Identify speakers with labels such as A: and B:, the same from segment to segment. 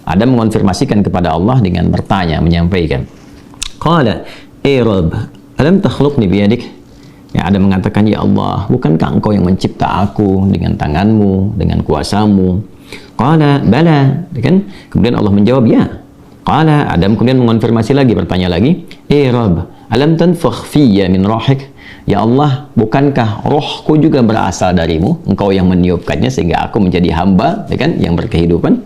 A: Adam mengonfirmasikan kepada Allah dengan bertanya, menyampaikan. Qala, Rabb, alam takhluqni biyadik? Ya, Adam mengatakan, ya Allah, bukankah engkau yang mencipta aku dengan tanganmu, dengan kuasamu? Qala, bala, kan? Kemudian Allah menjawab, ya. Qala, Adam kemudian mengonfirmasi lagi, bertanya lagi, Rabb, alam tanfakh fiyya min rohik? Ya Allah, bukankah rohku juga berasal darimu? Engkau yang meniupkannya sehingga aku menjadi hamba, ya kan, yang berkehidupan.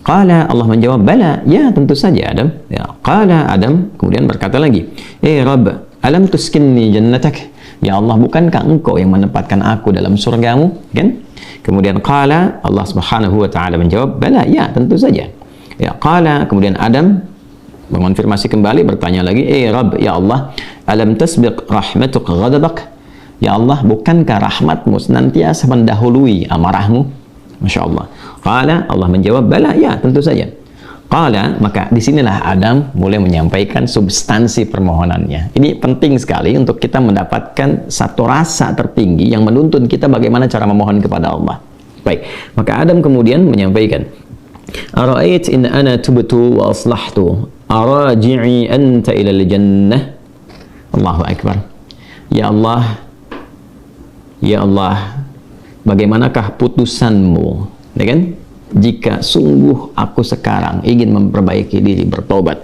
A: Qala, Allah menjawab, bala, ya tentu saja Adam. Ya, qala, Adam kemudian berkata lagi, Rabb, alam tuskinni jannatak? Ya Allah, bukankah engkau yang menempatkan aku dalam surgamu? Kan? Kemudian qala, Allah Subhanahu wa taala menjawab, bala, ya tentu saja. Ya, qala, kemudian Adam mengonfirmasi kembali, bertanya lagi, Rabb, ya Allah, alam tasbiq rahmatuk ghadabak? Ya Allah, bukankah rahmatmu senantiasa mendahului amarahmu? Masya Allah. Qala, Allah menjawab, bala, ya tentu saja. Qala, maka disinilah Adam mulai menyampaikan substansi permohonannya. Ini penting sekali untuk kita mendapatkan satu rasa tertinggi yang menuntun kita bagaimana cara memohon kepada Allah. Baik, maka Adam kemudian menyampaikan, Ara'ait in ana tubtu wa aslahtu araji'i anta ilal jannah? Allahu Akbar. Ya Allah, ya Allah, bagaimanakah putusanmu, ya kan? Jika sungguh aku sekarang ingin memperbaiki diri, bertobat.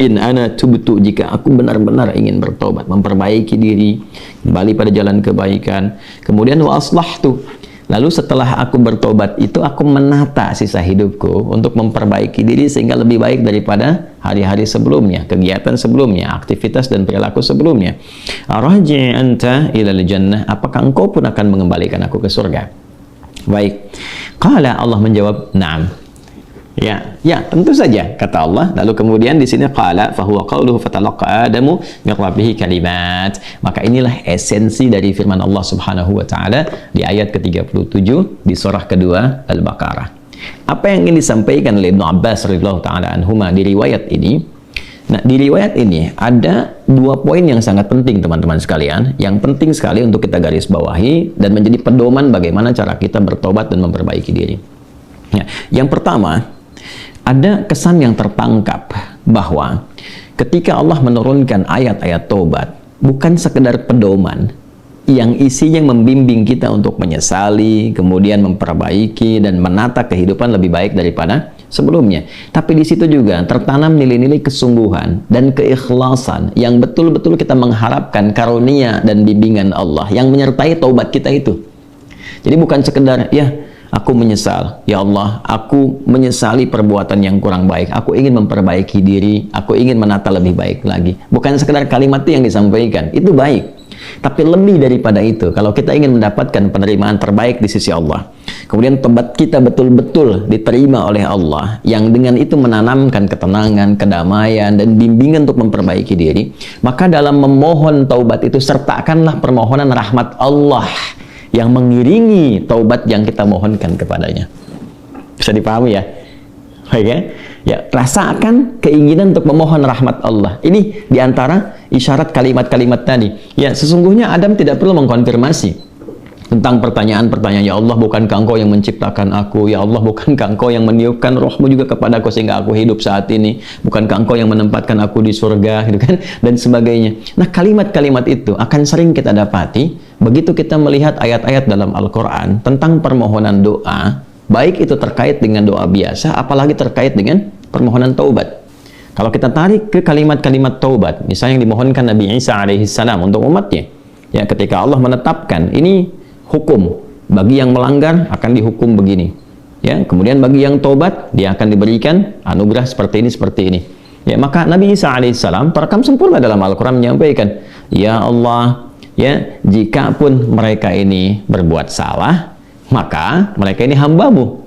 A: In ana tubtu, jika aku benar-benar ingin bertobat, memperbaiki diri, kembali pada jalan kebaikan. Kemudian wa aslahtu, lalu setelah aku bertobat itu aku menata sisa hidupku untuk memperbaiki diri sehingga lebih baik daripada hari-hari sebelumnya, kegiatan sebelumnya, aktivitas dan perilaku sebelumnya. Arji anta ilal jannah, apakah engkau pun akan mengembalikan aku ke surga? Baik. Qala, Allah menjawab, na'am. Ya, tentu saja, kata Allah. Lalu kemudian di sini qala fa huwa qauluhu fatalaqa Adamu min rabbih kalimat. Maka inilah esensi dari firman Allah Subhanahu wa taala di ayat ke-37 di surah kedua Al-Baqarah. Apa yang ingin disampaikan oleh Ibnu Abbas radhiyallahu taala anhuma di riwayat ini? Nah, di riwayat ini ada dua poin yang sangat penting, teman-teman sekalian, yang penting sekali untuk kita garis bawahi dan menjadi pedoman bagaimana cara kita bertobat dan memperbaiki diri. Ya, yang pertama, ada kesan yang tertangkap bahwa ketika Allah menurunkan ayat-ayat tobat, bukan sekedar pedoman yang isinya membimbing kita untuk menyesali, kemudian memperbaiki dan menata kehidupan lebih baik daripada sebelumnya. Tapi di situ juga tertanam nilai-nilai kesungguhan dan keikhlasan yang betul-betul kita mengharapkan karunia dan bimbingan Allah yang menyertai taubat kita itu. Jadi bukan sekedar, ya aku menyesal, ya Allah, aku menyesali perbuatan yang kurang baik, aku ingin memperbaiki diri, aku ingin menata lebih baik lagi. Bukan sekedar kalimat itu yang disampaikan, itu baik. Tapi lebih daripada itu, kalau kita ingin mendapatkan penerimaan terbaik di sisi Allah, kemudian tobat kita betul-betul diterima oleh Allah, yang dengan itu menanamkan ketenangan, kedamaian, dan bimbingan untuk memperbaiki diri, maka dalam memohon taubat itu sertakanlah permohonan rahmat Allah yang mengiringi taubat yang kita mohonkan kepadanya. Bisa dipahami ya? Baik ya? Ya, rasakan keinginan untuk memohon rahmat Allah. Ini diantara isyarat kalimat-kalimat tadi. Ya, sesungguhnya Adam tidak perlu mengkonfirmasi tentang pertanyaan-pertanyaan, ya Allah, bukankah engkau yang menciptakan aku? Ya Allah, bukankah engkau yang meniupkan rohmu juga kepadaku sehingga aku hidup saat ini? Bukankah engkau yang menempatkan aku di surga, gitu kan? Dan sebagainya. Nah, kalimat-kalimat itu akan sering kita dapati begitu kita melihat ayat-ayat dalam Al-Quran tentang permohonan doa, baik itu terkait dengan doa biasa, apalagi terkait dengan permohonan taubat. Kalau kita tarik ke kalimat-kalimat taubat, misalnya yang dimohonkan Nabi Isa alaihissalam untuk umatnya, ya, ketika Allah menetapkan ini hukum, bagi yang melanggar akan dihukum begini, ya, kemudian bagi yang taubat dia akan diberikan anugerah seperti ini, ya, maka Nabi Isa alaihissalam terekam sempurna dalam Al-Quran menyampaikan, ya Allah, ya, jika pun mereka ini berbuat salah, maka mereka ini hambamu,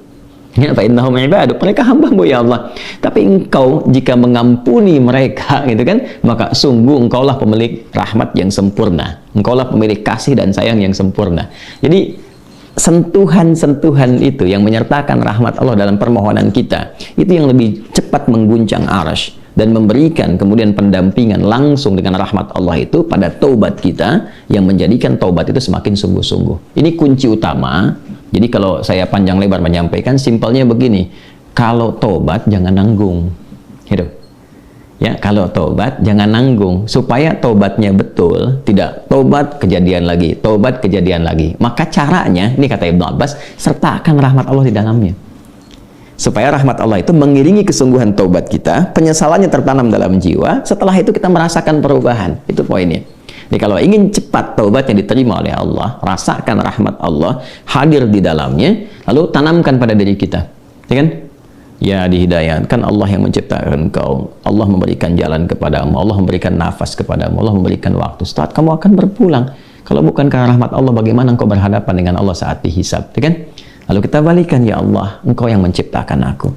A: ya, fa innahum ibaduk, mereka hambamu ya Allah, tapi engkau jika mengampuni mereka, gitu kan, maka sungguh engkaulah pemilik rahmat yang sempurna, engkaulah pemilik kasih dan sayang yang sempurna. Jadi sentuhan-sentuhan itu yang menyertakan rahmat Allah dalam permohonan kita, itu yang lebih cepat mengguncang arasy dan memberikan kemudian pendampingan langsung dengan rahmat Allah itu pada taubat kita, yang menjadikan taubat itu semakin sungguh-sungguh. Ini kunci utama. Jadi kalau saya panjang lebar menyampaikan, simpelnya begini, kalau tobat jangan nanggung. Gitu. Ya, kalau tobat jangan nanggung, supaya tobatnya betul, tidak tobat kejadian lagi, tobat kejadian lagi. Maka caranya, ini kata Ibnu Abbas, sertakan rahmat Allah di dalamnya. Supaya rahmat Allah itu mengiringi kesungguhan tobat kita, penyesalannya tertanam dalam jiwa, setelah itu kita merasakan perubahan. Itu poinnya. Jadi kalau ingin cepat taubatnya diterima oleh Allah, rasakan rahmat Allah hadir di dalamnya, lalu tanamkan pada diri kita. Ya kan? Ya, dihidayahkan Allah yang menciptakan engkau, Allah memberikan jalan kepadamu, Allah memberikan nafas kepadamu, Allah memberikan waktu. Saat kamu akan berpulang, kalau bukan karena rahmat Allah, bagaimana engkau berhadapan dengan Allah saat dihisab, ya kan? Lalu kita balikan, ya Allah, engkau yang menciptakan aku,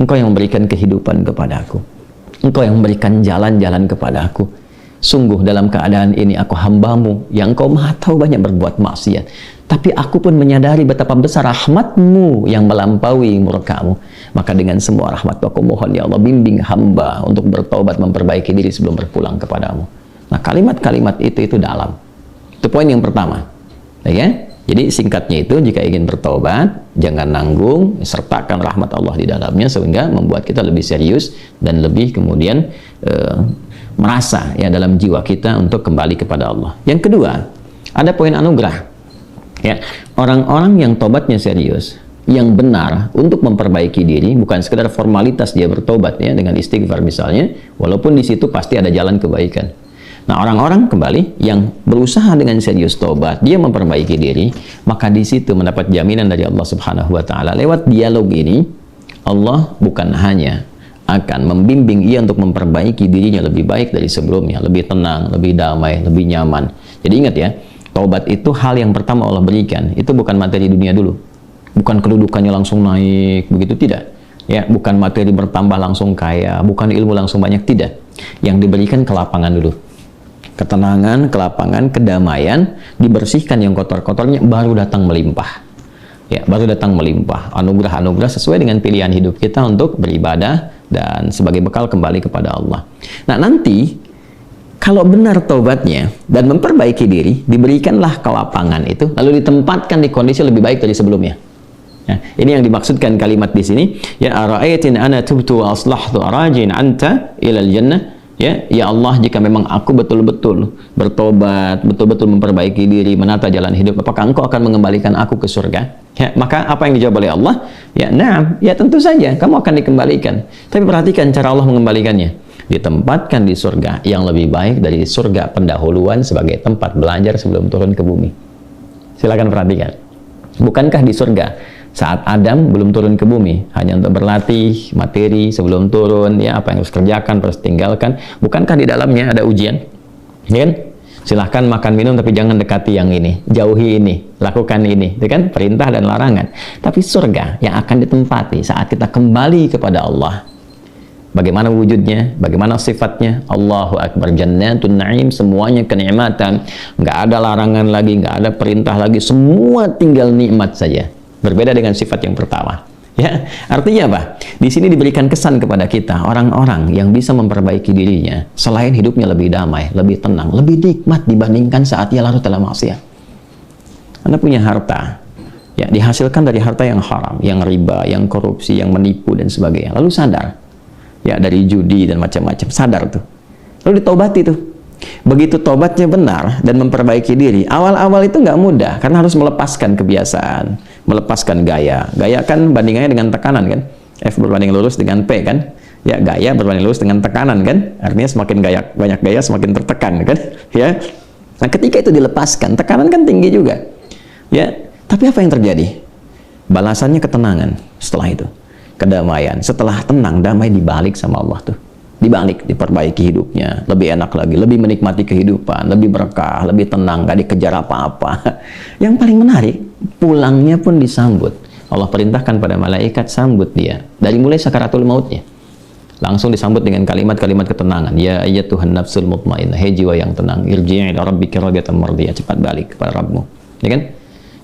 A: engkau yang memberikan kehidupan kepadaku, engkau yang memberikan jalan-jalan kepadaku. Sungguh dalam keadaan ini aku hambamu yang engkau maha tahu banyak berbuat maksiat, tapi aku pun menyadari betapa besar rahmatmu yang melampaui murkamu. Maka dengan semua rahmat aku mohon, ya Allah, bimbing hamba untuk bertobat, memperbaiki diri sebelum berpulang kepadamu. Nah, kalimat-kalimat itu dalam. Itu poin yang pertama. Ya? Jadi singkatnya itu, jika ingin bertobat, jangan nanggung, sertakan rahmat Allah di dalamnya, sehingga membuat kita lebih serius dan lebih kemudian merasa ya dalam jiwa kita untuk kembali kepada Allah. Yang kedua, ada poin anugerah. Ya, orang-orang yang tobatnya serius, yang benar untuk memperbaiki diri, bukan sekedar formalitas dia bertobat ya dengan istighfar misalnya, walaupun di situ pasti ada jalan kebaikan. Nah, orang-orang kembali yang berusaha dengan serius tobat, dia memperbaiki diri, maka di situ mendapat jaminan dari Allah Subhanahu wa taala. Lewat dialog ini, Allah bukan hanya akan membimbing ia untuk memperbaiki dirinya lebih baik dari sebelumnya, lebih tenang, lebih damai, lebih nyaman. Jadi ingat ya, taubat itu hal yang pertama Allah berikan, itu bukan materi dunia dulu. Bukan kedudukannya langsung naik, begitu tidak. Ya, bukan materi bertambah langsung kaya, bukan ilmu langsung banyak, tidak. Yang diberikan kelapangan dulu. Ketenangan, kelapangan, kedamaian, dibersihkan yang kotor-kotornya, baru datang melimpah. Ya, baru datang melimpah. Anugerah-anugerah sesuai dengan pilihan hidup kita untuk beribadah dan sebagai bekal kembali kepada Allah. Nah, nanti kalau benar taubatnya dan memperbaiki diri, diberikanlah kelapangan itu, lalu ditempatkan di kondisi lebih baik dari sebelumnya. Ya, ini yang dimaksudkan kalimat di sini. Ya, ara'aitin ana tubtu wa aslahtu arajin anta ilal jannah. Ya Allah, jika memang aku betul-betul bertobat, betul-betul memperbaiki diri, menata jalan hidup, apakah engkau akan mengembalikan aku ke surga? Ya, maka apa yang dijawab oleh Allah? Ya, na'am, ya tentu saja, kamu akan dikembalikan. Tapi perhatikan cara Allah mengembalikannya. Ditempatkan di surga yang lebih baik dari surga pendahuluan sebagai tempat belajar sebelum turun ke bumi. Silakan perhatikan. Bukankah di surga saat Adam belum turun ke bumi, hanya untuk berlatih materi sebelum turun, ya apa yang harus kerjakan, harus tinggalkan. Bukankah di dalamnya ada ujian? Ya kan? Silahkan makan minum, tapi jangan dekati yang ini, jauhi ini, lakukan ini, itu kan perintah dan larangan. Tapi surga yang akan ditempati saat kita kembali kepada Allah. Bagaimana wujudnya, bagaimana sifatnya? Allahu Akbar, jannatun na'im, semuanya kenikmatan, nggak ada larangan lagi, nggak ada perintah lagi, semua tinggal nikmat saja. Berbeda dengan sifat yang pertama. Ya, artinya apa? Di sini diberikan kesan kepada kita, orang-orang yang bisa memperbaiki dirinya, selain hidupnya lebih damai, lebih tenang, lebih nikmat dibandingkan saat ia larut dalam maksiat. Anda punya harta, ya dihasilkan dari harta yang haram, yang riba, yang korupsi, yang menipu dan sebagainya. Lalu sadar, ya dari judi dan macam-macam, sadar tuh. Lalu ditaubati tuh. Begitu tobatnya benar dan memperbaiki diri, awal-awal itu nggak mudah karena harus melepaskan kebiasaan, melepaskan gaya. Gaya kan bandingannya dengan tekanan kan, F berbanding lurus dengan P kan, ya gaya berbanding lurus dengan tekanan kan, artinya semakin gaya, banyak gaya semakin tertekan kan, ya. Nah, ketika itu dilepaskan, tekanan kan tinggi juga, ya. Tapi apa yang terjadi? Balasannya ketenangan setelah itu, kedamaian. Setelah tenang, damai dibalik sama Allah tuh. Dibalik, diperbaiki hidupnya, lebih enak lagi, lebih menikmati kehidupan, lebih berkah, lebih tenang, gak dikejar apa-apa. Yang paling menarik, pulangnya pun disambut. Allah perintahkan pada malaikat, sambut dia. Dari mulai sakaratul mautnya. Langsung disambut dengan kalimat-kalimat ketenangan. Ya ayyatuhan nafsul mutmainnah, hei jiwa yang tenang, irji'i ila rabbiki radiyatan mardiyah, cepat balik kepada Rabbmu. Ya kan?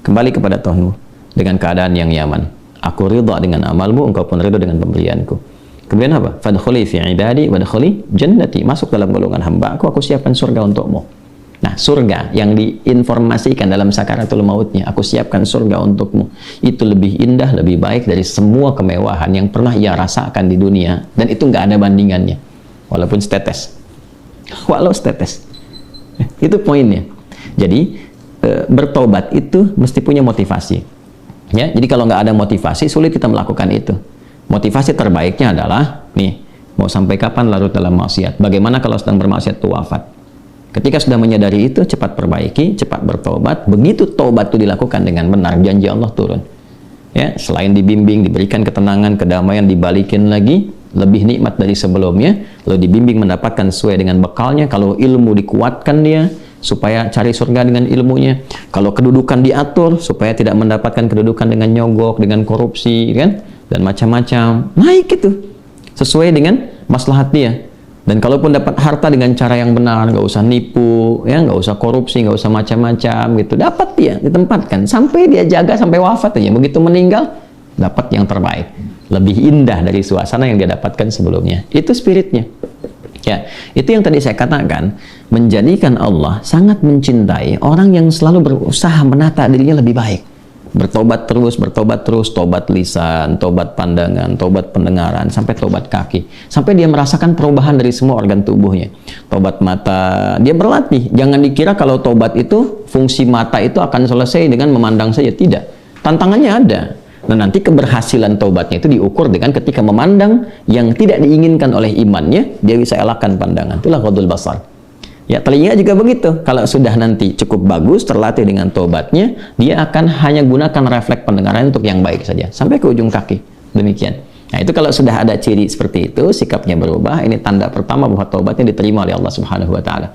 A: Kembali kepada Tuhanmu dengan keadaan yang nyaman. Aku ridha dengan amalmu, engkau pun ridha dengan pemberianku. Kemudian apa? Fadkhuli fi ibadi wadkhuli jannati. Masuk dalam golongan hamba aku siapkan surga untukmu. Nah, surga yang diinformasikan dalam sakaratul mautnya, aku siapkan surga untukmu, itu lebih indah, lebih baik dari semua kemewahan yang pernah ia rasakan di dunia, dan itu nggak ada bandingannya, walaupun setetes. Walau setetes. Itu poinnya. Jadi, bertobat itu mesti punya motivasi. Ya, jadi kalau nggak ada motivasi, sulit kita melakukan itu. Motivasi terbaiknya adalah, nih, mau sampai kapan larut dalam maksiat? Bagaimana kalau sedang bermaksiat itu wafat? Ketika sudah menyadari itu, cepat perbaiki, cepat bertobat. Begitu tobat itu dilakukan dengan benar, janji Allah turun. Ya, selain dibimbing, diberikan ketenangan, kedamaian, dibalikin lagi, lebih nikmat dari sebelumnya. Lalu dibimbing mendapatkan sesuai dengan bekalnya. Kalau ilmu dikuatkan dia, supaya cari surga dengan ilmunya. Kalau kedudukan diatur, supaya tidak mendapatkan kedudukan dengan nyogok, dengan korupsi, kan? Dan macam-macam. Naik itu. Sesuai dengan maslahat dia. Dan kalaupun dapat harta dengan cara yang benar, nggak usah nipu, ya, nggak usah korupsi, nggak usah macam-macam gitu. Dapat dia, ditempatkan. Sampai dia jaga sampai wafat aja. Begitu meninggal, dapat yang terbaik. Lebih indah dari suasana yang dia dapatkan sebelumnya. Itu spiritnya. Ya, itu yang tadi saya katakan, menjadikan Allah sangat mencintai orang yang selalu berusaha menata dirinya lebih baik. Bertobat terus, tobat lisan, tobat pandangan, tobat pendengaran, sampai tobat kaki. Sampai dia merasakan perubahan dari semua organ tubuhnya. Tobat mata, dia berlatih. Jangan dikira kalau tobat itu, fungsi mata itu akan selesai dengan memandang saja. Tidak. Tantangannya ada. Nah, nanti keberhasilan taubatnya itu diukur dengan ketika memandang yang tidak diinginkan oleh imannya, dia bisa elakkan pandangan. Itulah ghadul basar. Ya, telinga juga begitu. Kalau sudah nanti cukup bagus, terlatih dengan taubatnya, dia akan hanya gunakan refleks pendengaran untuk yang baik saja, sampai ke ujung kaki. Demikian. Nah, itu kalau sudah ada ciri seperti itu, sikapnya berubah, ini tanda pertama bahwa taubatnya diterima oleh Allah Subhanahu wa Ta'ala.